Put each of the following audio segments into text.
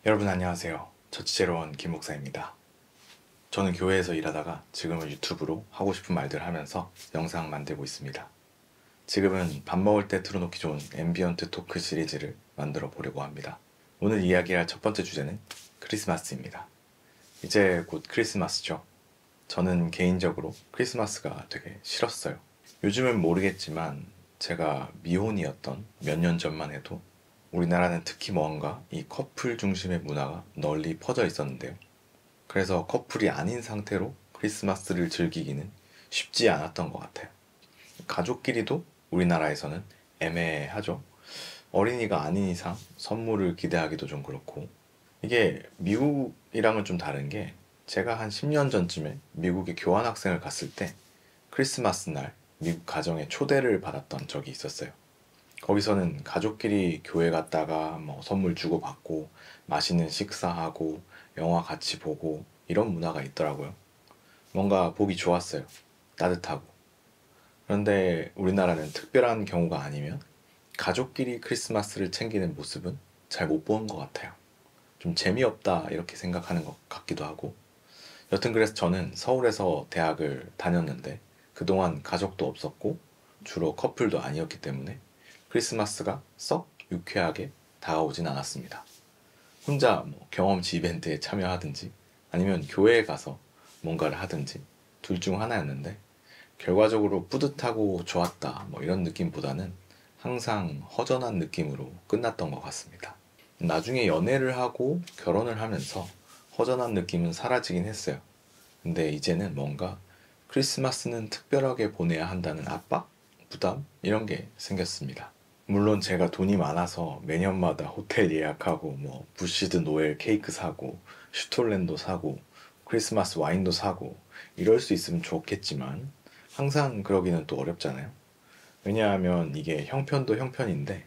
여러분 안녕하세요. 저치제로원 김 목사입니다. 저는 교회에서 일하다가 지금은 유튜브로 하고 싶은 말들 하면서 영상 만들고 있습니다. 지금은 밥 먹을 때 틀어놓기 좋은 앰비언트 토크 시리즈를 만들어 보려고 합니다. 오늘 이야기할 첫 번째 주제는 크리스마스입니다. 이제 곧 크리스마스죠. 저는 개인적으로 크리스마스가 되게 싫었어요. 요즘은 모르겠지만 제가 미혼이었던 몇 년 전만 해도 우리나라는 특히 뭔가 이 커플 중심의 문화가 널리 퍼져 있었는데요. 그래서 커플이 아닌 상태로 크리스마스를 즐기기는 쉽지 않았던 것 같아요. 가족끼리도 우리나라에서는 애매하죠. 어린이가 아닌 이상 선물을 기대하기도 좀 그렇고, 이게 미국이랑은 좀 다른 게, 제가 한 10년 전쯤에 미국에 교환학생을 갔을 때 크리스마스 날 미국 가정에 초대를 받았던 적이 있었어요. 거기서는 가족끼리 교회 갔다가 뭐 선물 주고받고 맛있는 식사하고 영화 같이 보고 이런 문화가 있더라고요. 뭔가 보기 좋았어요. 따뜻하고. 그런데 우리나라는 특별한 경우가 아니면 가족끼리 크리스마스를 챙기는 모습은 잘 못 보는 것 같아요. 좀 재미없다 이렇게 생각하는 것 같기도 하고. 여튼 그래서 저는 서울에서 대학을 다녔는데 그동안 가족도 없었고 주로 커플도 아니었기 때문에 크리스마스가 썩 유쾌하게 다가오진 않았습니다. 혼자 뭐 경험치 이벤트에 참여하든지 아니면 교회에 가서 뭔가를 하든지 둘 중 하나였는데, 결과적으로 뿌듯하고 좋았다 뭐 이런 느낌보다는 항상 허전한 느낌으로 끝났던 것 같습니다. 나중에 연애를 하고 결혼을 하면서 허전한 느낌은 사라지긴 했어요. 근데 이제는 뭔가 크리스마스는 특별하게 보내야 한다는 압박? 부담? 이런 게 생겼습니다. 물론 제가 돈이 많아서 매년마다 호텔 예약하고 뭐 부시드 노엘 케이크 사고 슈톨렌도 사고 크리스마스 와인도 사고 이럴 수 있으면 좋겠지만 항상 그러기는 또 어렵잖아요. 왜냐하면 이게 형편도 형편인데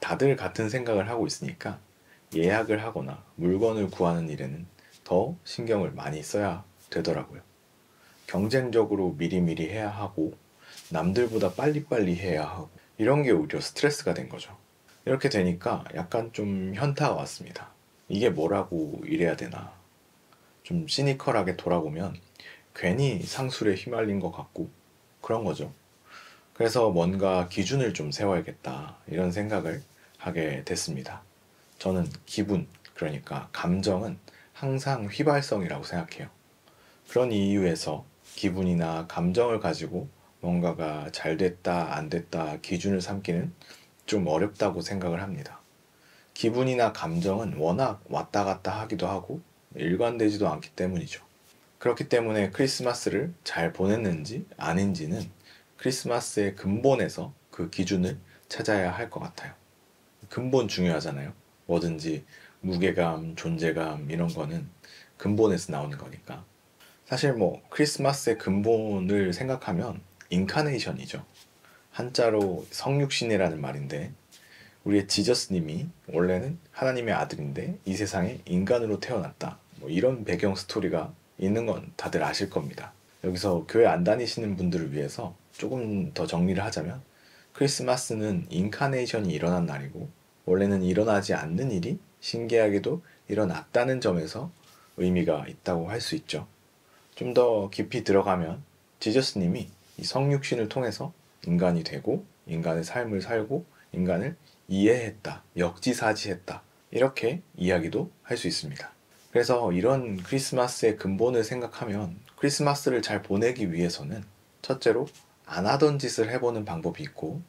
다들 같은 생각을 하고 있으니까 예약을 하거나 물건을 구하는 일에는 더 신경을 많이 써야 되더라고요. 경쟁적으로 미리미리 해야 하고 남들보다 빨리빨리 해야 하고 이런 게 오히려 스트레스가 된 거죠. 이렇게 되니까 약간 좀 현타가 왔습니다. 이게 뭐라고 이래야 되나. 좀 시니컬하게 돌아보면 괜히 상술에 휘말린 것 같고 그런 거죠. 그래서 뭔가 기준을 좀 세워야겠다 이런 생각을 하게 됐습니다. 저는 기분, 그러니까 감정은 항상 휘발성이라고 생각해요. 그런 이유에서 기분이나 감정을 가지고 뭔가가 잘 됐다, 안 됐다 기준을 삼기는 좀 어렵다고 생각을 합니다. 기분이나 감정은 워낙 왔다 갔다 하기도 하고 일관되지도 않기 때문이죠. 그렇기 때문에 크리스마스를 잘 보냈는지 아닌지는 크리스마스의 근본에서 그 기준을 찾아야 할 것 같아요. 근본 중요하잖아요. 뭐든지 무게감, 존재감 이런 거는 근본에서 나오는 거니까. 사실 뭐 크리스마스의 근본을 생각하면 인카네이션이죠. 한자로 성육신이라는 말인데, 우리의 지저스님이 원래는 하나님의 아들인데 이 세상에 인간으로 태어났다. 뭐 이런 배경 스토리가 있는 건 다들 아실 겁니다. 여기서 교회 안 다니시는 분들을 위해서 조금 더 정리를 하자면, 크리스마스는 인카네이션이 일어난 날이고 원래는 일어나지 않는 일이 신기하게도 일어났다는 점에서 의미가 있다고 할 수 있죠. 좀 더 깊이 들어가면 지저스님이 이 성육신을 통해서 인간이 되고 인간의 삶을 살고 인간을 이해했다, 역지사지했다 이렇게 이야기도 할 수 있습니다. 그래서 이런 크리스마스의 근본을 생각하면 크리스마스를 잘 보내기 위해서는 첫째로 안 하던 짓을 해보는 방법이 있고,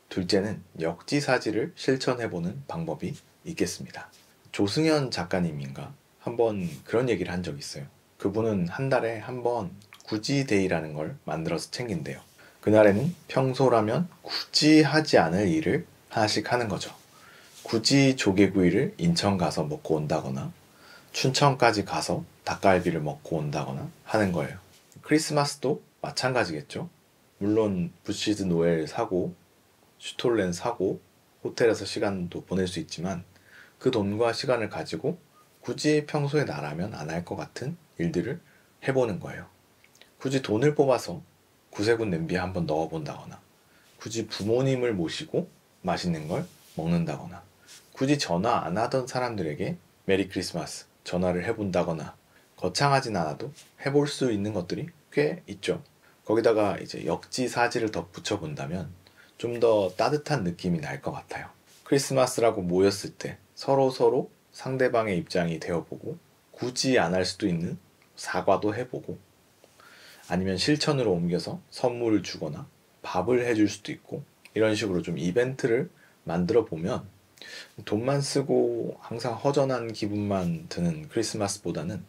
둘째는 역지사지를 실천해보는 방법이 있겠습니다. 조승현 작가님인가 한번 그런 얘기를 한 적이 있어요. 그분은 한 달에 한 번 구지데이라는 걸 만들어서 챙긴대요. 그날에는 평소라면 굳이 하지 않을 일을 하나씩 하는 거죠. 굳이 조개구이를 인천 가서 먹고 온다거나 춘천까지 가서 닭갈비를 먹고 온다거나 하는 거예요. 크리스마스도 마찬가지겠죠. 물론 부시드 노엘 사고 슈톨렌 사고 호텔에서 시간도 보낼 수 있지만 그 돈과 시간을 가지고 굳이 평소에 나라면 안 할 것 같은 일들을 해보는 거예요. 굳이 돈을 뽑아서 구세군 냄비에 한번 넣어본다거나, 굳이 부모님을 모시고 맛있는 걸 먹는다거나, 굳이 전화 안 하던 사람들에게 메리 크리스마스 전화를 해본다거나 거창하진 않아도 해볼 수 있는 것들이 꽤 있죠. 거기다가 이제 역지사지를 덧붙여 본다면 좀 더 따뜻한 느낌이 날 것 같아요. 크리스마스라고 모였을 때 서로 상대방의 입장이 되어보고 굳이 안 할 수도 있는 사과도 해보고 아니면 실천으로 옮겨서 선물을 주거나 밥을 해줄 수도 있고 이런 식으로 좀 이벤트를 만들어 보면 돈만 쓰고 항상 허전한 기분만 드는 크리스마스보다는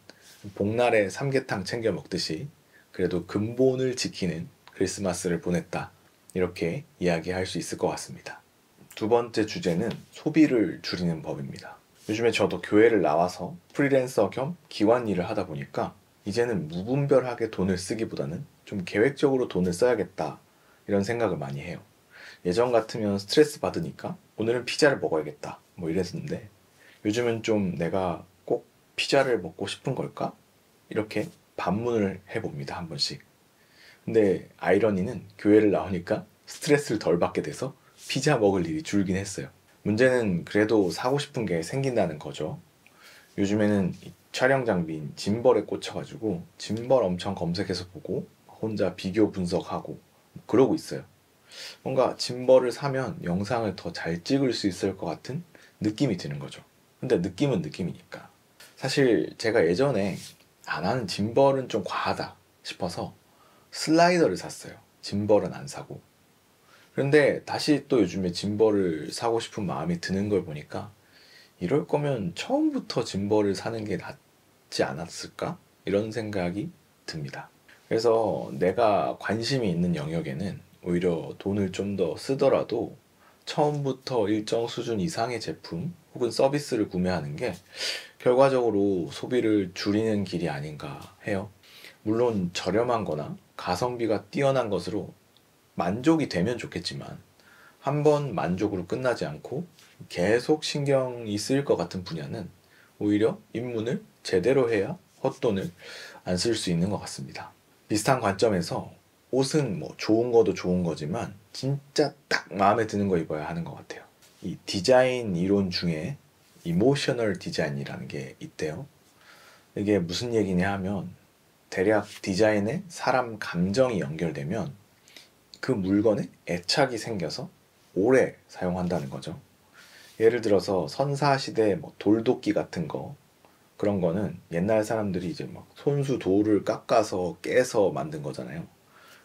복날에 삼계탕 챙겨 먹듯이 그래도 근본을 지키는 크리스마스를 보냈다. 이렇게 이야기할 수 있을 것 같습니다. 두 번째 주제는 소비를 줄이는 법입니다. 요즘에 저도 교회를 나와서 프리랜서 겸 기관 일을 하다 보니까 이제는 무분별하게 돈을 쓰기보다는 좀 계획적으로 돈을 써야겠다 이런 생각을 많이 해요. 예전 같으면 스트레스 받으니까 오늘은 피자를 먹어야겠다 뭐 이랬는데 요즘은 좀 내가 꼭 피자를 먹고 싶은 걸까? 이렇게 반문을 해봅니다, 한 번씩. 근데 아이러니는 교회를 나오니까 스트레스를 덜 받게 돼서 피자 먹을 일이 줄긴 했어요. 문제는 그래도 사고 싶은 게 생긴다는 거죠. 요즘에는 이 촬영 장비인 짐벌에 꽂혀가지고 짐벌 엄청 검색해서 보고 혼자 비교 분석하고 그러고 있어요. 뭔가 짐벌을 사면 영상을 더 잘 찍을 수 있을 것 같은 느낌이 드는 거죠. 근데 느낌은 느낌이니까. 사실 제가 예전에 나는 짐벌은 좀 과하다 싶어서 슬라이더를 샀어요. 짐벌은 안 사고. 그런데 다시 또 요즘에 짐벌을 사고 싶은 마음이 드는 걸 보니까 이럴 거면 처음부터 짐벌을 사는 게 낫지 않았을까? 이런 생각이 듭니다. 그래서 내가 관심이 있는 영역에는 오히려 돈을 좀 더 쓰더라도 처음부터 일정 수준 이상의 제품 혹은 서비스를 구매하는 게 결과적으로 소비를 줄이는 길이 아닌가 해요. 물론 저렴한 거나 가성비가 뛰어난 것으로 만족이 되면 좋겠지만 한 번 만족으로 끝나지 않고 계속 신경이 쓰일 것 같은 분야는 오히려 입문을 제대로 해야 헛돈을 안 쓸 수 있는 것 같습니다. 비슷한 관점에서 옷은 뭐 좋은 거도 좋은 거지만 진짜 딱 마음에 드는 거 입어야 하는 것 같아요. 이 디자인 이론 중에 이모셔널 디자인이라는 게 있대요. 이게 무슨 얘기냐 하면 대략 디자인에 사람 감정이 연결되면 그 물건에 애착이 생겨서 오래 사용한다는 거죠. 예를 들어서 선사시대 뭐 돌도끼 같은 거 그런 거는 옛날 사람들이 이제 막 손수 돌을 깎아서 깨서 만든 거잖아요.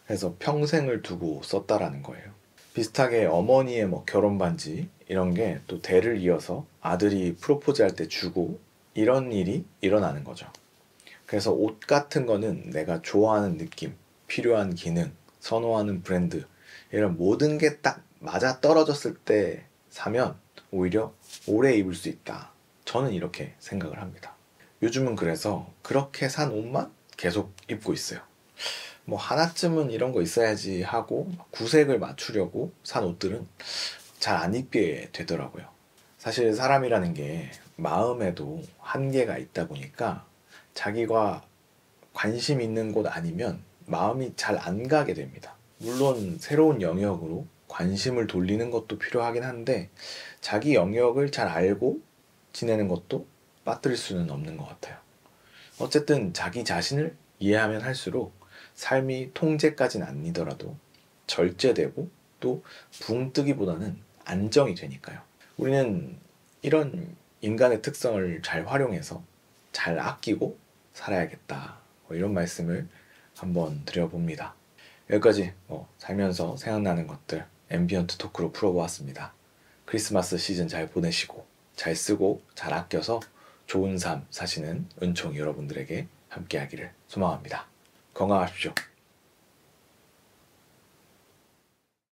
그래서 평생을 두고 썼다라는 거예요. 비슷하게 어머니의 뭐 결혼 반지 이런 게 또 대를 이어서 아들이 프로포즈 할 때 주고 이런 일이 일어나는 거죠. 그래서 옷 같은 거는 내가 좋아하는 느낌, 필요한 기능, 선호하는 브랜드 이런 모든 게 딱 맞아 떨어졌을 때 사면 오히려 오래 입을 수 있다. 저는 이렇게 생각을 합니다. 요즘은 그래서 그렇게 산 옷만 계속 입고 있어요. 뭐 하나쯤은 이런 거 있어야지 하고 구색을 맞추려고 산 옷들은 잘 안 입게 되더라고요. 사실 사람이라는 게 마음에도 한계가 있다 보니까 자기가 관심 있는 곳 아니면 마음이 잘 안 가게 됩니다. 물론 새로운 영역으로 관심을 돌리는 것도 필요하긴 한데 자기 영역을 잘 알고 지내는 것도 빠뜨릴 수는 없는 것 같아요. 어쨌든 자기 자신을 이해하면 할수록 삶이 통제까지는 아니더라도 절제되고 또 붕 뜨기보다는 안정이 되니까요. 우리는 이런 인간의 특성을 잘 활용해서 잘 아끼고 살아야겠다. 뭐 이런 말씀을 한번 드려봅니다. 여기까지 살면서 생각나는 것들 앰비언트 토크로 풀어보았습니다. 크리스마스 시즌 잘 보내시고 잘 쓰고 잘 아껴서 좋은 삶 사시는 은총 여러분들에게 함께하기를 소망합니다. 건강하십시오.